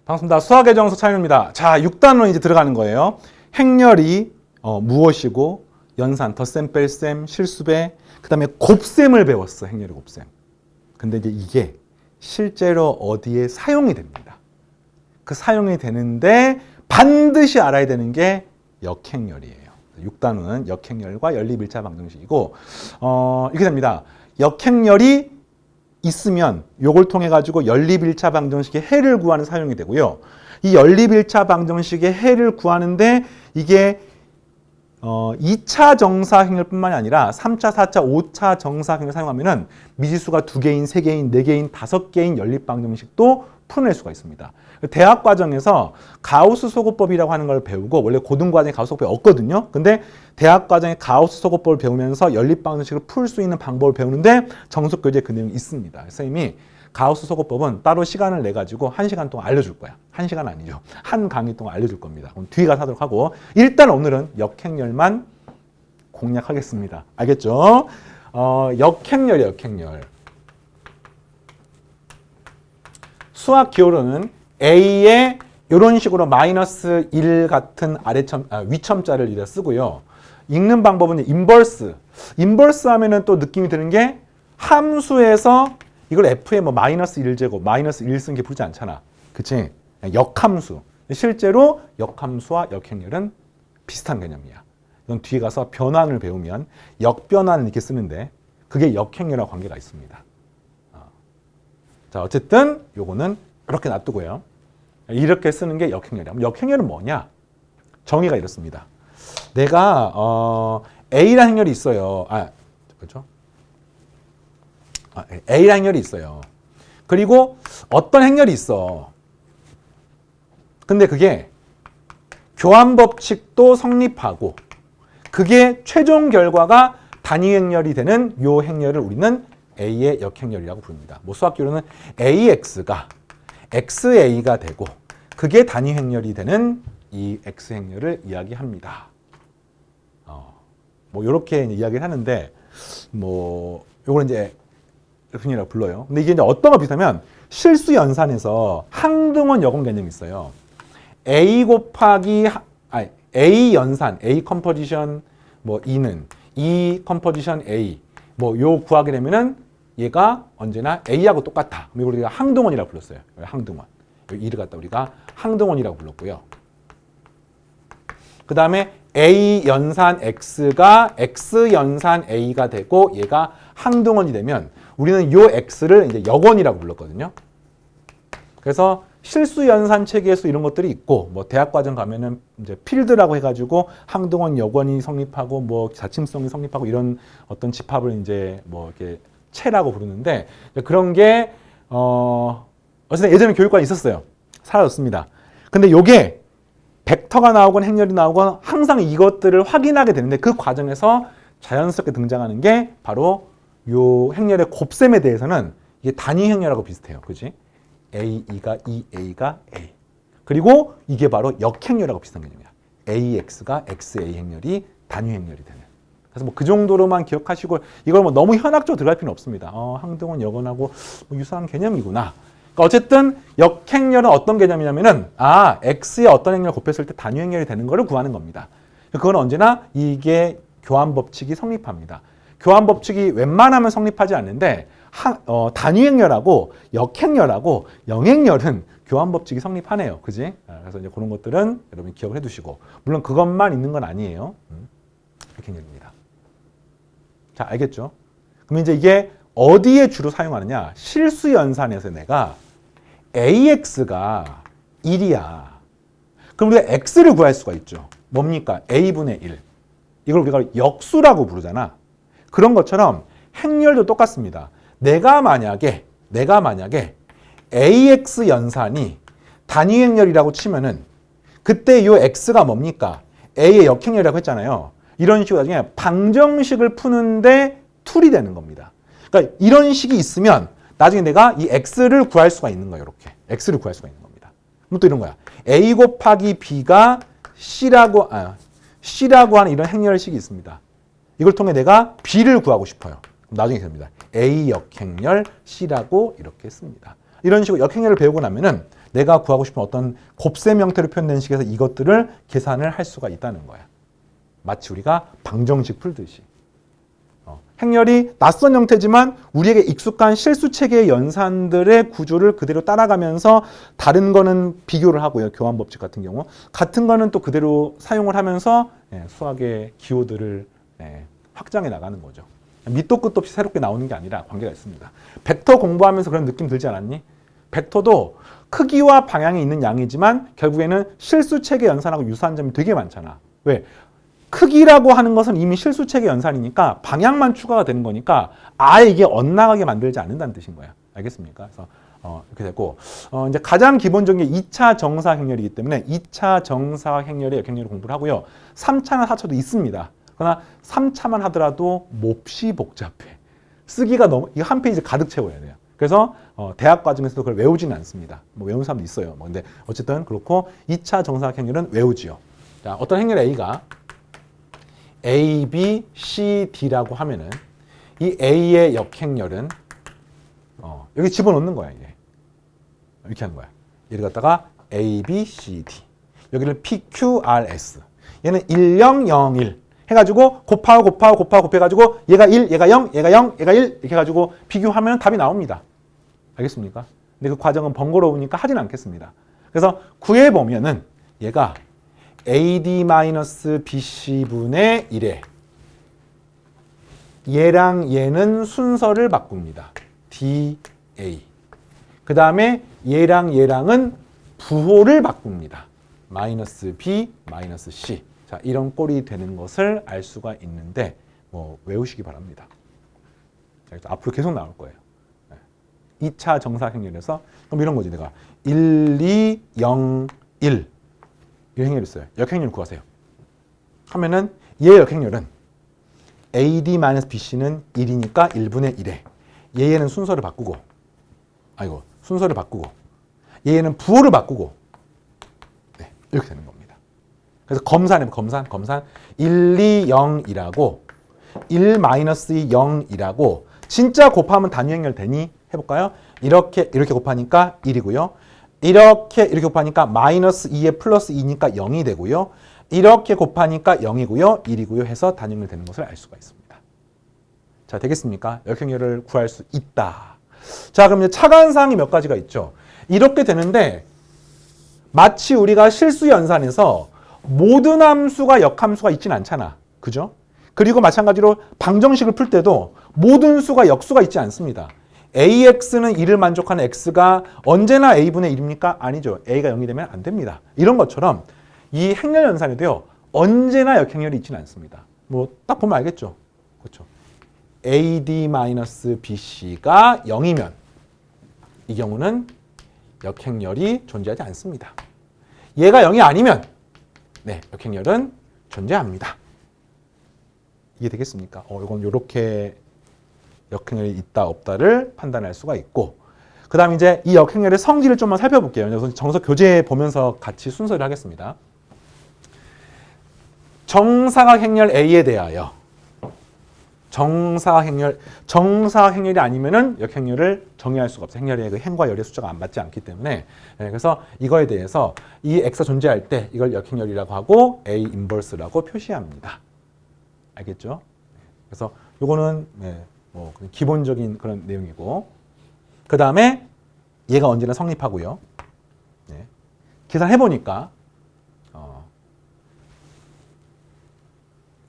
반갑습니다. 수학의 정수 차윤입니다. 자, 6단으로 이제 들어가는 거예요. 행렬이 무엇이고, 연산, 덧셈, 뺄셈, 실수배, 그 다음에 곱셈을 배웠어. 행렬이 곱셈. 근데 이제 이게 실제로 어디에 사용이 됩니다. 그 사용이 되는데 반드시 알아야 되는 게 역행렬이에요. 6단은 역행렬과 연립일차 방정식이고, 이렇게 됩니다. 역행렬이 있으면 요걸 통해 가지고 연립일차 방정식의 해를 구하는 사용이 되고요. 이 연립일차 방정식의 해를 구하는데 이게 2차 정사행렬뿐만이 아니라 3차, 4차, 5차 정사행렬 사용하면은 미지수가 2개인, 3개인, 4개인, 5개인 연립 방정식도 풀어낼 수가 있습니다. 대학 과정에서 가우스 소구법이라고 하는 걸 배우고, 원래 고등 과정에 가우스 소구법이 없거든요. 근데 대학 과정에 가우스 소구법을 배우면서 연립 방정식을 풀 수 있는 방법을 배우는데 정석 교재에 그 내용이 있습니다. 선생님이 가우스 소구법은 따로 시간을 내 가지고 1시간 동안 알려줄 거야. 1시간 아니죠. 한 강의 동안 알려줄 겁니다. 그럼 뒤에 가서 하도록 하고, 일단 오늘은 역행렬만 공략하겠습니다. 알겠죠? 역행렬이에요, 역행렬. 수학 기호로는 A에 이런 식으로 마이너스 1 같은 위첨자를 이래 쓰고요. 읽는 방법은 인버스. 인버스 하면은 또 느낌이 드는 게 함수에서 이걸 F에 뭐 마이너스 1제곱, 마이너스 1 쓴 게 부르지 않잖아. 그치? 역함수. 실제로 역함수와 역행렬은 비슷한 개념이야. 이건 뒤에 가서 변환을 배우면 역변환을 이렇게 쓰는데 그게 역행렬과 관계가 있습니다. 자, 어쨌든 요거는 이렇게 놔두고요. 이렇게 쓰는 게 역행렬이야. 역행렬은 뭐냐? 정의가 이렇습니다. 내가 A라는 행렬이 있어요. 그렇죠? A라는 행렬이 있어요. 그리고 어떤 행렬이 있어. 근데 그게 교환법칙도 성립하고 그게 최종 결과가 단위 행렬이 되는 요 행렬을 우리는 A의 역행렬이라고 부릅니다. 뭐 수학기로는 AX가 XA가 되고 그게 단위 행렬이 되는 이 X행렬을 이야기합니다. 뭐 이렇게 이야기를 하는데 뭐 요걸 이제 역행렬이라고 불러요. 근데 이게 이제 어떤 거 비슷하면 실수 연산에서 항등원 여건 개념이 있어요. A 곱하기 A 연산, A 컴포지션 뭐 E는 E 컴포지션 A 뭐 요 구하게 되면은 얘가 언제나 A하고 똑같아. 이걸 우리가 항등원이라고 불렀어요. 항등원. 이를 갖다 우리가 항등원이라고 불렀고요. 그 다음에 A 연산 X가 X 연산 A가 되고 얘가 항등원이 되면 우리는 요 X를 이제 역원이라고 불렀거든요. 그래서 실수 연산 체계에서 이런 것들이 있고, 뭐 대학 과정 가면은 이제 필드라고 해가지고 항등원 역원이 성립하고 뭐 자침성이 성립하고 이런 어떤 집합을 이제 뭐 이렇게 체라고 부르는데 그런 게 어쨌든 예전에 교육관에 있었어요. 사라졌습니다. 근데 요게 벡터가 나오건 행렬이 나오건 항상 이것들을 확인하게 되는데 그 과정에서 자연스럽게 등장하는 게 바로 요 행렬의 곱셈에 대해서는 이게 단위 행렬하고 비슷해요. 그지? A2가 A가 A. 그리고 이게 바로 역행렬하고 비슷한 개념이야. AX가 XA 행렬이 단위 행렬이 되는. 그래서 뭐 그 정도로만 기억하시고 이걸 뭐 너무 현학적으로 들어갈 필요는 없습니다. 항등원 역원하고 뭐 유사한 개념이구나. 그러니까 어쨌든 역행렬은 어떤 개념이냐면은 X의 어떤 행렬을 곱했을 때 단위 행렬이 되는 거를 구하는 겁니다. 그건 언제나 이게 교환법칙이 성립합니다. 교환법칙이 웬만하면 성립하지 않는데 단위 행렬하고 역행렬하고 영행렬은 교환법칙이 성립하네요. 그지? 그래서 이제 그런 것들은 여러분이 기억을 해두시고 물론 그것만 있는 건 아니에요. 역행렬입니다. 자, 알겠죠? 그럼 이제 이게 어디에 주로 사용하느냐? 실수 연산에서 내가 AX가 1이야. 그럼 우리가 X를 구할 수가 있죠. 뭡니까? A분의 1. 이걸 우리가 역수라고 부르잖아. 그런 것처럼 행렬도 똑같습니다. 내가 만약에 AX 연산이 단위 행렬이라고 치면은 그때 이 X가 뭡니까? A의 역행렬이라고 했잖아요. 이런 식으로 나중에 방정식을 푸는데 툴이 되는 겁니다. 그러니까 이런 식이 있으면 나중에 내가 이 X를 구할 수가 있는 거예요. 이렇게. X를 구할 수가 있는 겁니다. 그럼 또 이런 거야. A 곱하기 B가 C라고 하는 이런 행렬식이 있습니다. 이걸 통해 내가 B를 구하고 싶어요. 나중에 됩니다. A 역행렬 C라고 이렇게 씁니다. 이런 식으로 역행렬을 배우고 나면은 내가 구하고 싶은 어떤 곱셈 형태로 표현된 식에서 이것들을 계산을 할 수가 있다는 거야. 마치 우리가 방정식 풀듯이. 행렬이 낯선 형태지만 우리에게 익숙한 실수 체계의 연산들의 구조를 그대로 따라가면서 다른 거는 비교를 하고요. 교환 법칙 같은 경우. 같은 거는 또 그대로 사용을 하면서 수학의 기호들을 확장해 나가는 거죠. 밑도 끝도 없이 새롭게 나오는 게 아니라 관계가 있습니다. 벡터 공부하면서 그런 느낌 들지 않았니? 벡터도 크기와 방향이 있는 양이지만 결국에는 실수 체계 연산하고 유사한 점이 되게 많잖아. 왜? 크기라고 하는 것은 이미 실수체계 연산이니까 방향만 추가가 되는 거니까 아예 이게 엇나가게 만들지 않는다는 뜻인 거야. 알겠습니까? 그래서 이렇게 되고 이제 가장 기본적인 게 2차 정사 행렬이기 때문에 2차 정사 행렬의 역행렬을 공부를 하고요. 3차나 4차도 있습니다. 그러나 3차만 하더라도 몹시 복잡해. 쓰기가 너무 이거 한 페이지 가득 채워야 돼요. 그래서 대학 과정에서도 그걸 외우지는 않습니다. 뭐 외우는 사람도 있어요. 근데 어쨌든 그렇고 2차 정사 행렬은 외우지요. 자, 어떤 행렬 A가 A, B, C, D라고 하면은 이 A의 역행렬은 여기 집어넣는 거야 이게. 이렇게 하는 거야. 얘를 갖다가 A, B, C, D. 여기를 P, Q, R, S. 얘는 1, 0, 0, 1 해가지고 곱해가지고 얘가 1, 얘가 0, 얘가 0, 얘가 1 이렇게 해가지고 비교하면 답이 나옵니다. 알겠습니까? 근데 그 과정은 번거로우니까 하진 않겠습니다. 그래서 구해보면은 얘가 AD-BC분의 1에 얘랑 얘는 순서를 바꿉니다. DA. 그 다음에 얘랑 얘랑은 부호를 바꿉니다. 마이너스 B, 마이너스 C. 자, 이런 꼴이 되는 것을 알 수가 있는데 뭐 외우시기 바랍니다. 앞으로 계속 나올 거예요. 2차 정사행렬에서 그럼 이런 거지. 내가 1, 2, 0, 1 이 행렬이 있어요. 역행렬 구하세요. 하면은 얘 역행렬은 AD-BC는 1이니까 1분의 1에 얘는 순서를 바꾸고 순서를 바꾸고 얘는 부호를 바꾸고 이렇게 되는 겁니다. 그래서 검산 1, 2, 0이라고 1 마이너스 2, 0이라고 진짜 곱하면 단위 행렬 되니? 해볼까요? 이렇게 곱하니까 1이고요. 이렇게 곱하니까 마이너스 2에 플러스 2니까 0이 되고요. 이렇게 곱하니까 0이고요. 1이고요. 해서 단위행렬 되는 것을 알 수가 있습니다. 자, 되겠습니까? 역행렬을 구할 수 있다. 자, 그럼 이제 차관사항이 몇 가지가 있죠. 이렇게 되는데 마치 우리가 실수 연산에서 모든 함수가 역함수가 있진 않잖아. 그죠? 그리고 마찬가지로 방정식을 풀 때도 모든 수가 역수가 있지 않습니다. AX는 2를 만족하는 X가 언제나 A분의 1입니까? 아니죠. A가 0이 되면 안 됩니다. 이런 것처럼 이 행렬 연산에도요. 언제나 역행렬이 있지는 않습니다. 뭐 딱 보면 알겠죠. 그렇죠. AD-BC가 0이면 이 경우는 역행렬이 존재하지 않습니다. 얘가 0이 아니면 역행렬은 존재합니다. 이해 되겠습니까? 이건 이렇게 역행렬이 있다 없다를 판단할 수가 있고, 그 다음 이제 이 역행렬의 성질을 좀만 살펴볼게요. 그래서 정서 교재 보면서 같이 순서를 하겠습니다. 정사각 행렬 A에 대하여 정사각 행렬이 아니면은 역행렬을 정의할 수가 없어요. 행렬의 그 행과 열의 숫자가 안 맞지 않기 때문에. 그래서 이거에 대해서 이 X가 존재할 때 이걸 역행렬이라고 하고 A 인버스라고 표시합니다. 알겠죠? 그래서 요거는 뭐 기본적인 그런 내용이고, 그 다음에 얘가 언제나 성립하고요. 계산해 보니까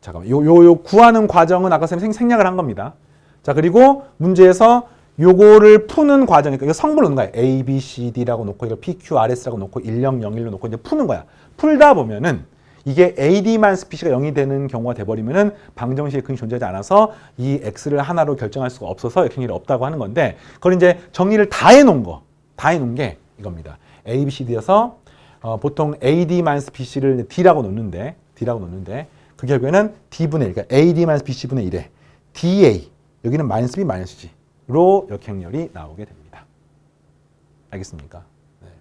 잠깐만 요 구하는 과정은 아까 선생님이 생략을 한 겁니다. 자, 그리고 문제에서 요거를 푸는 과정이니까 이거 성분을 넣는 거야. A, B, C, D라고 놓고 이거 P, Q, R, S라고 놓고 1, 0, 0, 1로 놓고 이제 푸는 거야. 풀다 보면은 이게 AD-BC가 0이 되는 경우가 돼버리면은 방정식의 근이 존재하지 않아서 이 X를 하나로 결정할 수가 없어서 역행렬이 없다고 하는 건데, 그걸 이제 정리를 다 해놓은 게 이겁니다. A, B, C, D여서 보통 AD-BC를 D라고 놓는데 그 결국에는 D분의 1, 그러니까 AD-BC분의 1에 DA, 여기는 마이너스 B, 마이너스 G로 역행렬이 나오게 됩니다. 알겠습니까?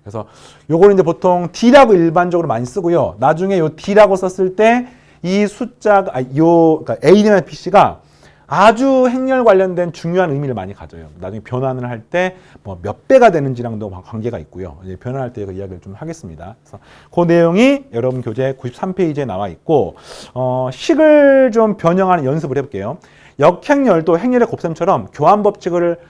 그래서 요거는 이제 보통 D라고 일반적으로 많이 쓰고요. 나중에 요 D라고 썼을 때 이 숫자가 그러니까 AD-BC가 아주 행렬 관련된 중요한 의미를 많이 가져요. 나중에 변환을 할 때 뭐 몇 배가 되는지랑도 관계가 있고요. 이제 변환할 때 그 이야기를 좀 하겠습니다. 그래서 그 내용이 여러분 교재 93페이지에 나와 있고, 식을 좀 변형하는 연습을 해볼게요. 역행렬도 행렬의 곱셈처럼 교환 법칙을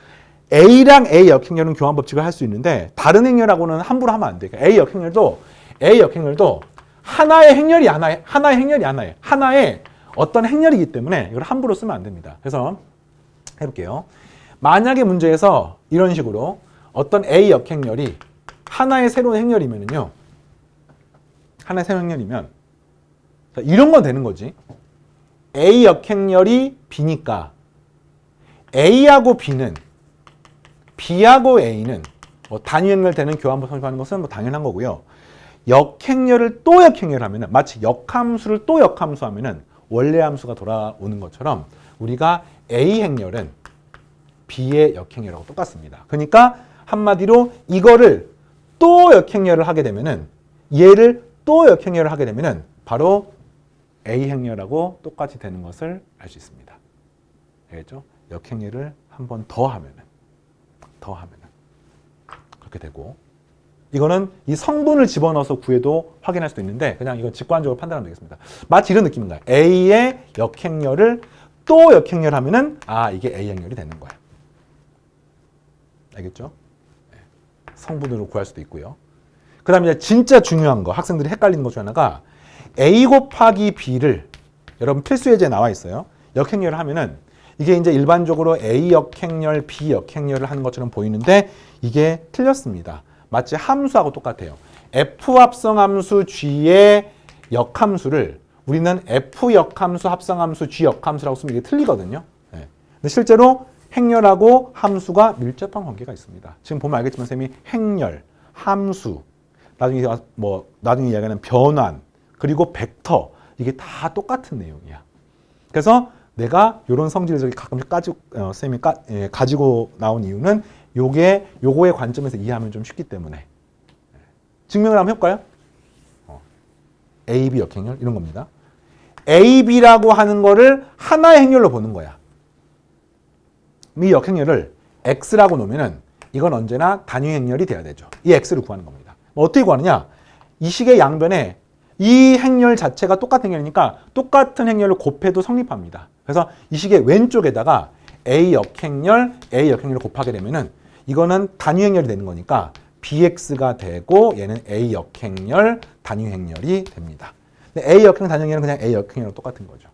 A랑 A 역행렬은 교환 법칙을 할 수 있는데 다른 행렬하고는 함부로 하면 안 돼요. 그러니까 A 역행렬도 하나의 행렬이 하나의 어떤 행렬이기 때문에 이걸 함부로 쓰면 안 됩니다. 그래서 해볼게요. 만약에 문제에서 이런 식으로 어떤 A 역행렬이 하나의 새로운 행렬이면요, 하나의 새로운 행렬이면 이런 건 되는 거지. A 역행렬이 B니까 A하고 B는 B하고 A는 뭐 단위행렬 되는 교환법 성립하는 것은 뭐 당연한 거고요. 역행렬을 또 역행렬하면은 마치 역함수를 또 역함수하면은 원래 함수가 돌아오는 것처럼 우리가 A 행렬은 B의 역행렬하고 똑같습니다. 그러니까 한마디로 이거를 또 역행렬을 하게 되면은 얘를 또 역행렬을 하게 되면은 바로 A 행렬하고 똑같이 되는 것을 알 수 있습니다. 알겠죠? 역행렬을 한 번 더 하면은 그렇게 되고, 이거는 이 성분을 집어넣어서 구해도 확인할 수도 있는데 그냥 이건 직관적으로 판단하면 되겠습니다. 마치 이런 느낌인가요? A의 역행렬을 또 역행렬하면은 이게 A 행렬이 되는 거예요. 알겠죠? 성분으로 구할 수도 있고요. 그 다음에 진짜 중요한 거, 학생들이 헷갈리는 것 중 하나가 A 곱하기 B를, 여러분 필수 예제에 나와 있어요. 역행렬을 하면은 이게 이제 일반적으로 A 역행렬, B 역행렬을 하는 것처럼 보이는데 이게 틀렸습니다. 마치 함수하고 똑같아요. F 합성함수 G의 역함수를 우리는 F 역함수 합성함수 G 역함수라고 쓰면 이게 틀리거든요. 근데 실제로 행렬하고 함수가 밀접한 관계가 있습니다. 지금 보면 알겠지만 쌤이 행렬, 함수, 나중에 이야기하는 변환, 그리고 벡터, 이게 다 똑같은 내용이야. 그래서 내가 이런 성질을 가끔씩 쌤이 가지고 나온 이유는 요거의 관점에서 이해하면 좀 쉽기 때문에. 증명을 한번 해볼까요? A, B 역행렬 이런 겁니다. A, B라고 하는 거를 하나의 행렬로 보는 거야. 이 역행렬을 X라고 놓으면은 이건 언제나 단위 행렬이 돼야 되죠. 이 X를 구하는 겁니다. 어떻게 구하느냐? 이 식의 양변에 이 행렬 자체가 똑같은 행렬이니까 똑같은 행렬을 곱해도 성립합니다. 그래서 이 식의 왼쪽에다가 A 역행렬을 곱하게 되면은 이거는 단위 행렬이 되는 거니까 BX가 되고 얘는 A 역행렬, 단위 행렬이 됩니다. 근데 A 역행렬, 단위 행렬은 그냥 A 역행렬과 똑같은 거죠.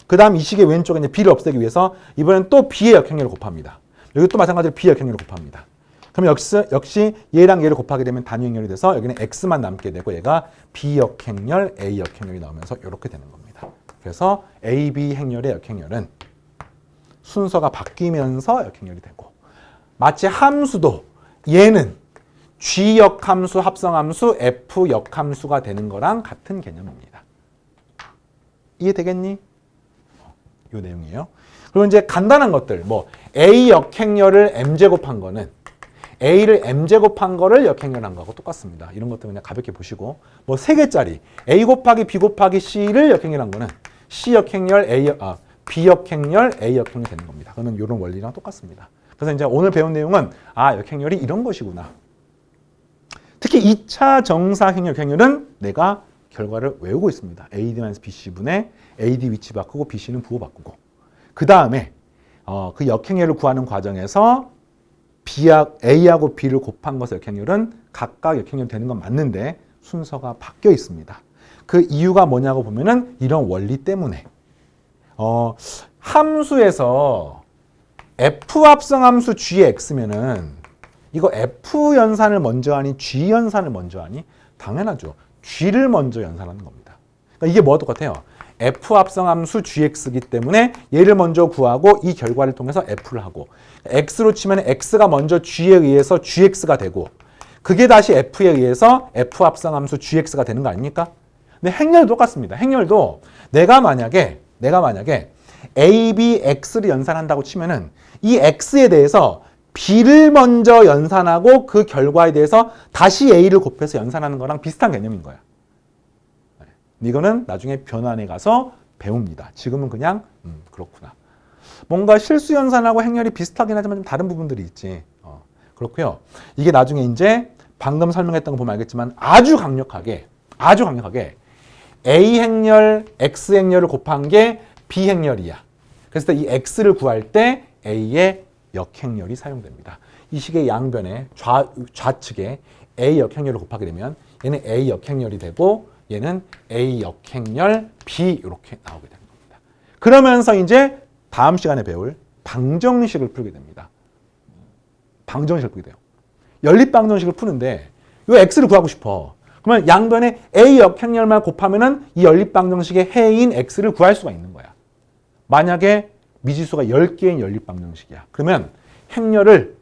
그 다음 이 식의 왼쪽에 이제 B를 없애기 위해서 이번엔 또 B의 역행렬을 곱합니다. 여기 또 마찬가지로 B 역행렬을 곱합니다. 그럼 역시 얘랑 얘를 곱하게 되면 단위 행렬이 돼서 여기는 X만 남게 되고 얘가 B 역행렬, A 역행렬이 나오면서 이렇게 되는 겁니다. 그래서 A, B 행렬의 역행렬은 순서가 바뀌면서 역행렬이 되고, 마치 함수도 얘는 G 역함수 합성함수 F 역함수가 되는 거랑 같은 개념입니다. 이해되겠니? 이 내용이에요. 그리고 이제 간단한 것들, A 역행렬을 M제곱한 거는 A를 M제곱한 거를 역행렬한 거하고 똑같습니다. 이런 것들 그냥 가볍게 보시고, 3개짜리 A 곱하기 B 곱하기 C를 역행렬한 거는 C 역행렬, B 역행렬, A 역행렬이 되는 겁니다. 그러면 이런 원리랑 똑같습니다. 그래서 이제 오늘 배운 내용은 역행렬이 이런 것이구나. 특히 2차 정사 행렬은 내가 결과를 외우고 있습니다. AD-BC분의 AD 위치 바꾸고 BC는 부호 바꾸고, 그 다음에 그 역행렬을 구하는 과정에서 A하고 B를 곱한 것의 역행렬은 각각 역행렬이 되는 건 맞는데 순서가 바뀌어 있습니다. 그 이유가 뭐냐고 보면은 이런 원리 때문에 함수에서 F 합성함수 G의 X면은 이거 F 연산을 먼저 하니 G 연산을 먼저 하니? 당연하죠. G를 먼저 연산하는 겁니다. 그러니까 이게 뭐와 똑같아요? F 합성함수 GX이기 때문에 얘를 먼저 구하고 이 결과를 통해서 F를 하고, X로 치면 X가 먼저 G에 의해서 GX가 되고, 그게 다시 F에 의해서 F 합성함수 GX가 되는 거 아닙니까? 근데 행렬도 똑같습니다. 행렬도 내가 만약에 A, B, X를 연산한다고 치면은 이 X에 대해서 B를 먼저 연산하고 그 결과에 대해서 다시 A를 곱해서 연산하는 거랑 비슷한 개념인 거야. 이거는 나중에 변환에 가서 배웁니다. 지금은 그냥 그렇구나. 뭔가 실수 연산하고 행렬이 비슷하긴 하지만 좀 다른 부분들이 있지. 그렇고요. 이게 나중에 이제 방금 설명했던 거 보면 알겠지만 아주 강력하게 A 행렬, X 행렬을 곱한 게 B 행렬이야. 그래서 이 X를 구할 때 A의 역행렬이 사용됩니다. 이 식의 양변에 좌측에 A 역행렬을 곱하게 되면 얘는 A 역행렬이 되고 얘는 A 역행렬 B 이렇게 나오게 되는 겁니다. 그러면서 이제 다음 시간에 배울 방정식을 풀게 됩니다. 방정식을 풀게 돼요. 연립방정식을 푸는데 이 X를 구하고 싶어. 그러면 양변에 A 역행렬만 곱하면은 이 연립방정식의 해인 X를 구할 수가 있는 거야. 만약에 미지수가 10개인 연립방정식이야. 그러면 행렬을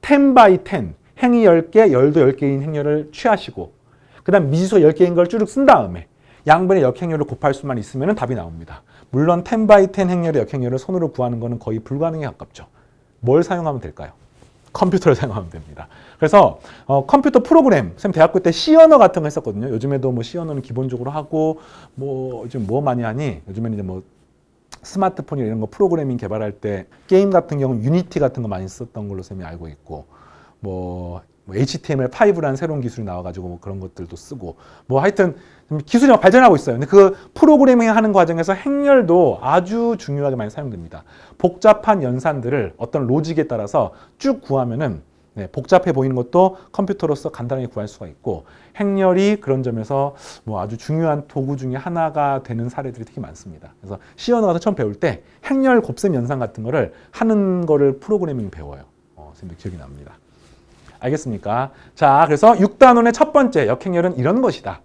10 by 10, 행이 10개, 열도 10개인 행렬을 취하시고 그 다음 미지수가 10개인 걸 쭉 쓴 다음에 양변의 역행렬을 곱할 수만 있으면 답이 나옵니다. 물론 10 by 10 행렬의 역행렬을 손으로 구하는 것은 거의 불가능에 가깝죠. 뭘 사용하면 될까요? 컴퓨터를 사용하면 됩니다. 그래서 컴퓨터 프로그램, 쌤 대학교 때 C 언어 같은 거 했었거든요. 요즘에도 뭐 C 언어는 기본적으로 하고 요즘 뭐 많이 하니? 요즘에는 이제 뭐 스마트폰이나 이런 거 프로그래밍 개발할 때 게임 같은 경우는 유니티 같은 거 많이 썼던 걸로 쌤이 알고 있고 뭐 HTML5라는 새로운 기술이 나와가지고 뭐 그런 것들도 쓰고 뭐 하여튼 기술이 막 발전하고 있어요. 근데 그 프로그래밍 하는 과정에서 행렬도 아주 중요하게 많이 사용됩니다. 복잡한 연산들을 어떤 로직에 따라서 쭉 구하면은 복잡해 보이는 것도 컴퓨터로서 간단하게 구할 수가 있고 행렬이 그런 점에서 뭐 아주 중요한 도구 중에 하나가 되는 사례들이 되게 많습니다. 그래서 C 언어 가서 처음 배울 때 행렬 곱셈 연산 같은 거를 하는 거를 프로그래밍 배워요. 선생님도 기억이 납니다. 알겠습니까? 자, 그래서 6단원의 첫 번째 역행렬은 이런 것이다.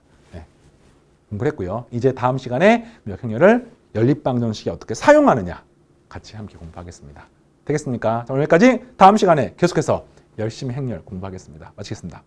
공부를 했고요. 이제 다음 시간에 역행렬을 연립방정식에 어떻게 사용하느냐 같이 함께 공부하겠습니다. 되겠습니까? 자, 오늘까지 다음 시간에 계속해서 열심히 행렬 공부하겠습니다. 마치겠습니다.